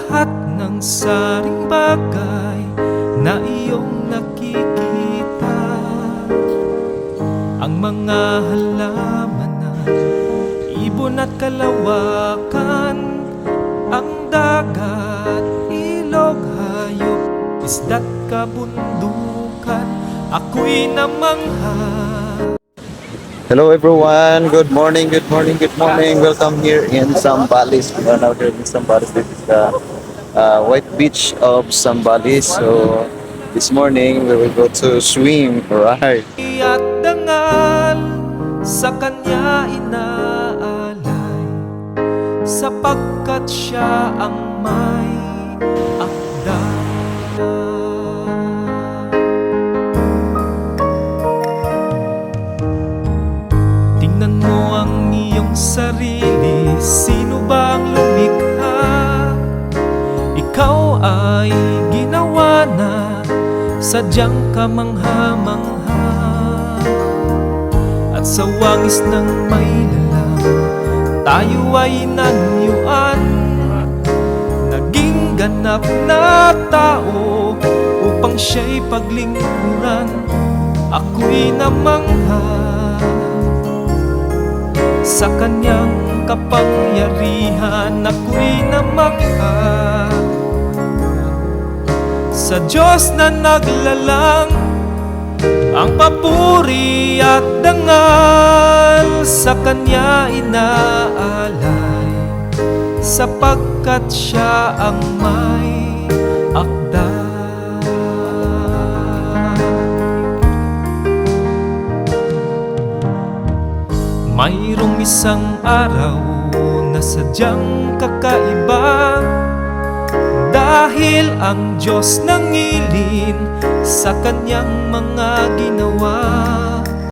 lahat ng saring bagay na iyong nakikita. Ang mga halamanan, ibon at kalawakan, ang dagat, ilog, hayop, isda't kabundukan, ako'y namangha. Hello everyone, good morning, good morning, good morning. Welcome here in Zambales. We are now here in Zambales. This is the white beach of Zambales. So this morning we will go to swim, right? At dangal sa kanya inaalay, sapagkat siya ang may akda. Tingnan mo ang iyong sarili, sino ba ang lumikha? Ikaw ay ginawa na sadyang kamangha-mangha, at sa wangis ng may lalang tayo ay nanyuan, naging ganap na tao upang siya'y paglingkuran. Ako'y namangha sa kanyang kapangyarihan, ako'y namangha sa Diyos na naglalang, ang papuri at dangal sa kanya inaalay, sapagkat siya ang may akda. Mayroong isang araw na sadyang kakaiba, dahil ang Diyos nangilin sa kanyang mga ginawa.